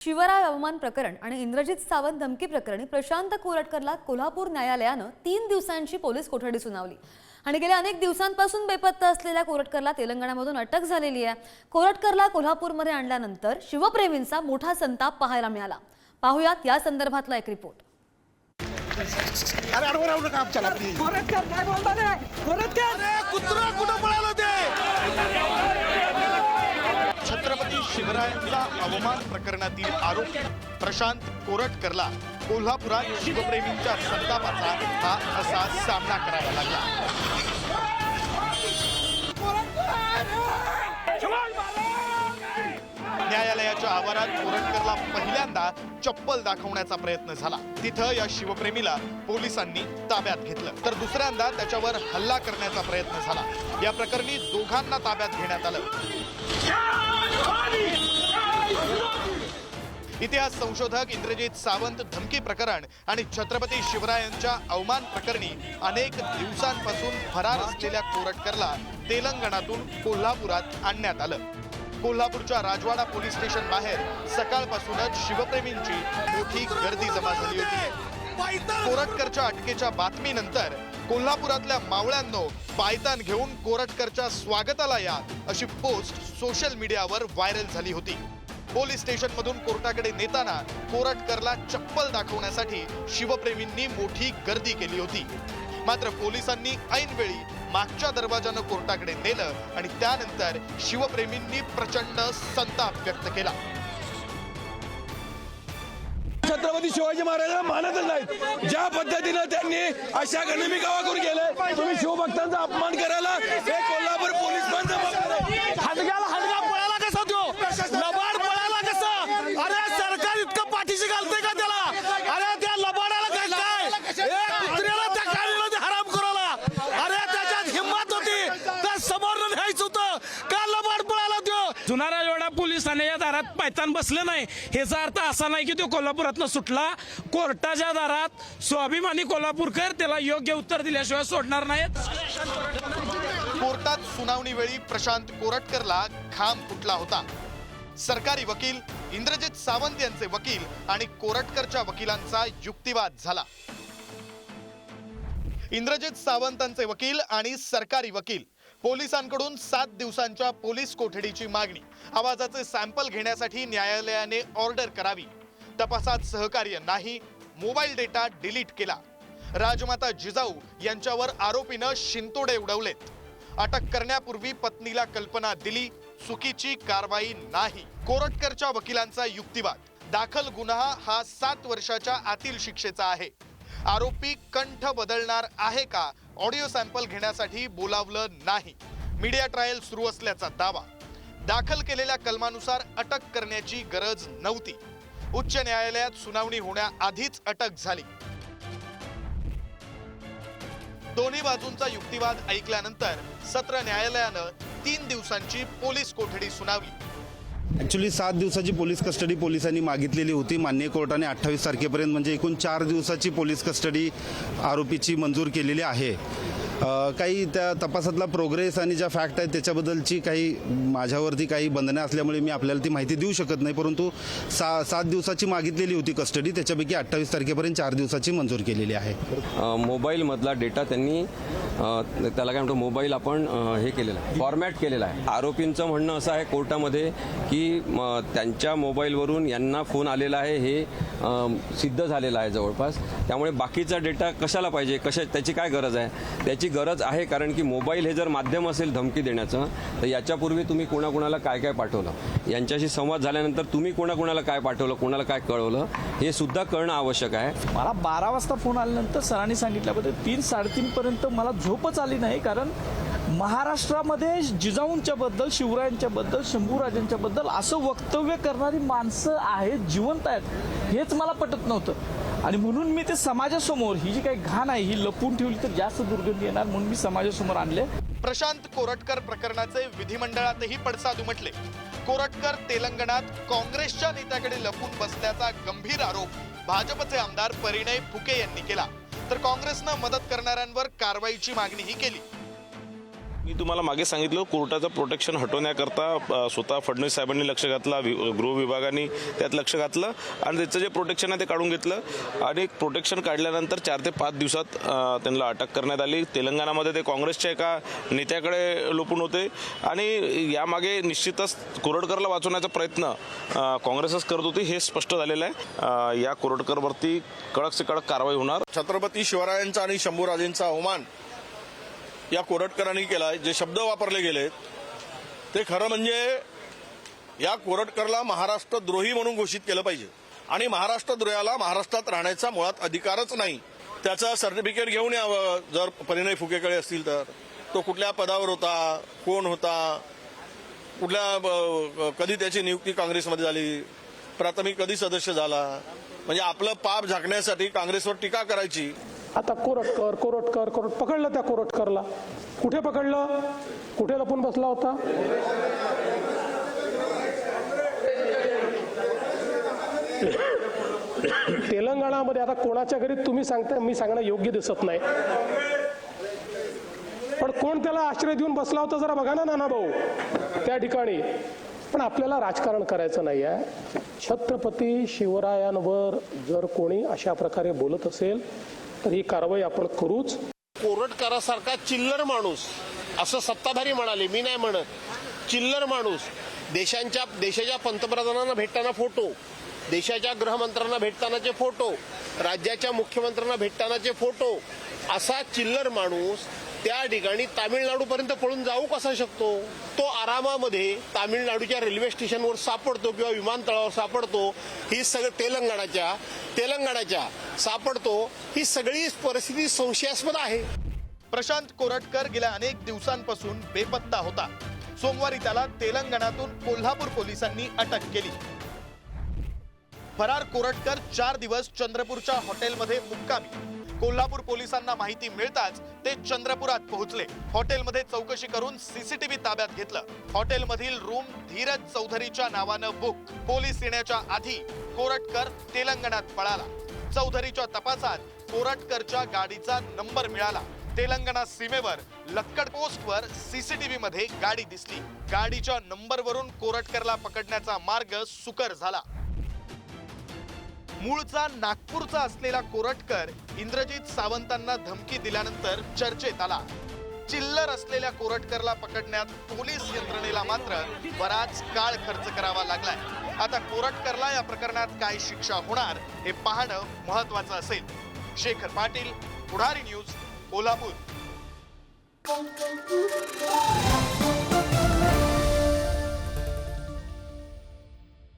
शिवराय अवमान प्रकरण आणि इंद्रजित सावंत धमकी प्रकरणी प्रशांत कोरटकरला कोल्हापूर न्यायालयानं 3 दिवसांची पोलीस कोठडी सुनावली आणि गेल्या अनेक दिवसांपासून बेपत्ता असलेल्या कोरटकरला तेलंगणामधून अटक झालेली आहे। कोरटकरला कोल्हापूरमध्ये आणल्यानंतर शिवप्रेमींचा मोठा संताप पाहायला मिळाला। पाहूयात या संदर्भातला एक रिपोर्ट। अरे अडवून काम चला प्लीज। कोरटकर काय बोलता रे? कोरटकर अरे कुत्रा कुठं पळालं ते? छत्रपती शिवरायांचा अवमान प्रकरणातील आरोपी प्रशांत कोरटकरला कोल्हापुरात शिवप्रेमींच्या संतापाचा हा असा सामना करावा लागला। न्यायालयाच्या आवारात कोरटकरला पहिल्यांदा चप्पल दाखवण्याचा प्रयत्न झाला। तिथं या शिवप्रेमीला पोलिसांनी ताब्यात घेतलं, तर दुसऱ्यांदा त्याच्यावर हल्ला करण्याचा प्रयत्न झाला। या प्रकरणी दोघांना ताब्यात घेण्यात आलं। इतिहास संशोधक इंद्रजित सावंत धमकी प्रकरण आणि छत्रपती शिवरायांच्या अवमान प्रकरणी अनेक दिवसांपासून फरार असलेल्या कोरटकरला तेलंगणातून कोल्हापुरात आणण्यात आलं। कोल्हापूरच्या राजवाडा पोलीस स्टेशन बाहेर सकाळपासूनच शिवप्रेमींची मोठी गर्दी जमा झाली होती। कोरटकरच्या अटकेच्या बातमीनंतर कोल्हापुरातल्या मावळ्यांनो पायतान घेऊन कोरटकरच्या स्वागताला या अशी पोस्ट सोशल मीडियावर व्हायरल झाली होती। पोलीस स्टेशन मधून कोर्टाकडे नेताना कोरटकरला चप्पल दाखवण्यासाठी शिवप्रेमींनी मोठी गर्दी केली होती। मात्र पोलिसांनी ऐनवेळी मागच्या दरवाजानं कोर्टाकडे नेलं आणि त्यानंतर शिवप्रेमींनी प्रचंड संताप व्यक्त केला। छत्रपती शिवाजी महाराजांना मानतच नाहीत। ज्या पद्धतीने त्यांनी अशा गनिमी गावा करून गेले, तुम्ही शिवभक्तांचा अपमान करायला हे कोल्हापूर पोलीस बंद हदगा पळाला कसा तो लबाड पळाला कसा? अरे सरकार इतकं पाठीशी घालतंय का त्याला? अरे त्या लबाडाला काय कुत्र्याला त्या काढीला ते हराम करायला? अरे त्याच्यात हिंमत होती तर समोर न्यायचं होतं का? लबाड पळाला तो। जुना राजवाडा पोलिसांनी या दारात पायतान बसले नाही, ह्याचा अर्थ असा नाही की तो कोल्हापुरातनं सुटला। कोर्टाच्या दारात स्वाभिमानी कोल्हापूरकर त्याला योग्य उत्तर दिल्याशिवाय सोडणार नाहीत। कोर्टात सुनावणी वेळी प्रशांत कोरटकरला घाम फुटला होता। सरकारी वकील इंद्रजित सावंत यांचे वकील आणि कोरटकरच्या वकिलांचा युक्तिवाद झाला। इंद्रजित सावंतांचे वकील आणि सरकारी वकील पोलिसांकडून 7 दिवसांच्या पोलीस कोठडीची मागणी, आवाजाचे सॅम्पल घेण्यासाठी न्यायालयाने ऑर्डर करावी, तपासात सहकार्य नाही, मोबाईल डेटा डिलीट केला, राजमाता जिजाऊ यांच्यावर आरोपीनं शिंतोडे उडवलेत, अटक करण्यापूर्वी पत्नीला कल्पना दिली, चुकीची कारवाई नाही। कोरटकरच्या वकिलांचा युक्तिवाद, दाखल गुन्हा हा 7 वर्षाच्या आतील शिक्षेचा आहे। आरोपी कंठ बदलणार आहे का? ऑडिओ सॅम्पल घेण्यासाठी बोलावलं नाही। मीडिया ट्रायल सुरू असल्याचा दावा, दाखल केलेल्या कलमानुसार अटक करण्याची गरज नव्हती, उच्च न्यायालयात सुनावणी होण्याआधीच अटक झाली। दोन्ही बाजूंचा युक्तिवाद ऐकल्यानंतर सत्र न्यायालयानं 3 दिवसांची पोलीस कोठडी सुनावली। ॲक्च्युली 7 दिवसाची पोलीस कस्टडी पोलिसांनी मागितलेली होती। माननीय कोर्टाने 28 तारखेपर्यंत म्हणजे एकूण 4 दिवसाची पोलीस कस्टडी आरोपीची मंजूर केलेली आहे। काही त्या तपासातला प्रोग्रेस आणि ज्या फॅक्ट आहेत त्याच्याबद्दलची काही माझ्यावरती काही बंधने असल्यामुळे मी आपल्याला ती माहिती देऊ शकत नाही, परंतु 7 दिवसाची मागितलेली होती कस्टडी, त्याच्यापैकी 28 तारखेपर्यंत 4 दिवसाची मंजूर केलेली आहे। मोबाईलमधला डेटा त्यांनी त्याला काय म्हणतो मोबाईल आपण हे केलेलं आहे, फॉर्मॅट केलेला आहे। आरोपींचं म्हणणं असं आहे कोर्टामध्ये की त्यांच्या मोबाईलवरून यांना फोन आलेला आहे हे सिद्ध झालेलं आहे जवळपास। त्यामुळे बाकीचा डेटा कशाला पाहिजे, त्याची काय गरज आहे? त्याची गरज आहे कारण की मोबाईल हे जर माध्यम असेल धमकी देण्याचं, तर याच्यापूर्वी तुम्ही कोणाकोणाला काय काय पाठवलं, यांच्याशी संवाद झाल्यानंतर तुम्ही कोणाकोणाला काय पाठवलं, कोणाला काय कळवलं हे सुद्धा कळणं आवश्यक आहे। मला 12 वाजता फोन आल्यानंतर सरांनी सांगितल्याबद्दल 3-3:30 पर्यंत मला झोपच आली नाही, कारण महाराष्ट्रामध्ये जिजाऊंच्या बद्दल, शिवरायांच्या बद्दल, शंभूराजांच्या बद्दल असं वक्तव्य करणारी माणसं आहेत, जिवंत आहेत, हेच मला पटत नव्हतं। आणि म्हणून मी ते समाजासमोर ही जी काही घाण आहे ही लपून ठेवली तर जास्त दुर्गंधी येणार, म्हणून मी समाजासमोर आणले। प्रशांत कोरटकर प्रकरणाचे विधिमंडळातही पडसाद उमटले। कोरटकर तेलंगणात काँग्रेसच्या नेत्याकडे लपून बसल्याचा गंभीर आरोप भाजपचे आमदार परिणय फुके यांनी केला, तर काँग्रेसनं मदत करणाऱ्यांवर कारवाईची मागणीही केली। मी तुम्हाला मागे सांगितलं कोर्टाचं प्रोटेक्शन हटवण्याकरता स्वतः फडणवीस साहेबांनी लक्ष घातला, गृह विभागाने त्यात लक्ष घातलं आणि त्याचं जे प्रोटेक्शन आहे ते काढून घेतलं आणि प्रोटेक्शन काढल्यानंतर 4 ते 5 दिवसात त्यांना अटक करण्यात आली. तेलंगणामध्ये ते काँग्रेसच्या एका नेत्याकडे लपून होते आणि यामागे निश्चितच कोरटकरला वाचवण्याचा प्रयत्न काँग्रेसच करत होती हे स्पष्ट झालेलं आहे. या कोरटकरवरती कडक से कडक कारवाई होणार. छत्रपती शिवरायांचा आणि शंभूराजेंचा अवमान या कोरटकरांनी केला. जे शब्द वापरले गेले ते खरं म्हणजे या कोरटकरला महाराष्ट्रद्रोही म्हणून घोषित केलं पाहिजे आणि महाराष्ट्रद्रोहाला महाराष्ट्रात राहण्याचा मुळात अधिकारच नाही. त्याचं सर्टिफिकेट घेऊन यावं. जर परिणय फुकेकडे असतील तर तो कुठल्या पदावर होता, कोण होता, कुठल्या कधी त्याची नियुक्ती काँग्रेसमध्ये झाली, प्राथमिक कधी सदस्य झाला, म्हणजे आपलं पाप झाकण्यासाठी काँग्रेसवर टीका करायची. आता कोरटकर पकडलं. त्या कोरटकरला कुठे पकडलं, कुठे लपून बसला होता? तेलंगणामध्ये आता कोणाच्या घरी तुम्ही सांगता, मी सांगणं योग्य दिसत नाही, पण कोण त्याला आश्रय देऊन बसला होता जरा बघा ना नाना भाऊ त्या ठिकाणी. पण आपल्याला राजकारण करायचं नाही आहे. छत्रपती शिवरायांवर जर कोणी अशा प्रकारे बोलत असेल तर ही कारवाई आपण करूच. कोरटकरासारखा चिल्लर माणूस असं सत्ताधारी म्हणाले, मी नाही म्हणत. चिल्लर माणूस देशाच्या पंतप्रधानांना भेटताना फोटो, देशाच्या गृहमंत्र्यांना भेटतानाचे फोटो, राज्याच्या मुख्यमंत्र्यांना भेटतानाचे फोटो, असा चिल्लर माणूस त्या ठिकाणी तामिळनाडूपर्यंत पळून जाऊ कसा शकतो? तो आरामामध्ये तामिळनाडूच्या रेल्वे स्टेशनवर सापडतो किंवा विमानतळावर सापडतो. ही सगळं तेलंगणाच्या सापडतो. ही सगळी परिस्थिती संशयास्पद आहे. प्रशांत कोरटकर गेल्या अनेक दिवसांपासून बेपत्ता होता. सोमवारी त्याला तेलंगणातून कोल्हापूर पोलिसांनी अटक केली. फरार कोरटकर 4 दिवस चंद्रपूरच्या हॉटेलमध्ये मुक्कामी. कोल्हापूर पोलिसांना माहिती मिळताच ते चंद्रपुरात पोहोचले. हॉटेलमध्ये चौकशी करून सीसीटीव्ही ताब्यात घेतलं. हॉटेलमधील रूम धीरज चौधरीच्या नावानं बुक. पोलीस येण्याच्या आधी कोरटकर तेलंगणात पळाला. चौधरीच्या तपासात कोरटकरच्या गाडीचा नंबर मिळाला. तेलंगणा सीमेवर लक्कड पोस्टवर सीसीटीव्ही मध्ये गाडी दिसली. गाडीच्या नंबरवरून कोरटकरला पकडण्याचा मार्ग सुकर झाला. मूळचा नागपूरचा असलेला कोरटकर इंद्रजित सावंतांना धमकी दिल्यानंतर चर्चेत आला. चिल्लर असलेल्या कोरटकरला पकडण्यात पोलीस यंत्रणेला मात्र बराच काळ खर्च करावा लागलाय. आता कोरटकरला या प्रकरणात काय शिक्षा होणार हे पाहणं महत्वाचं असेल. शेखर पाटील, पुढारी न्यूज, कोल्हापूर.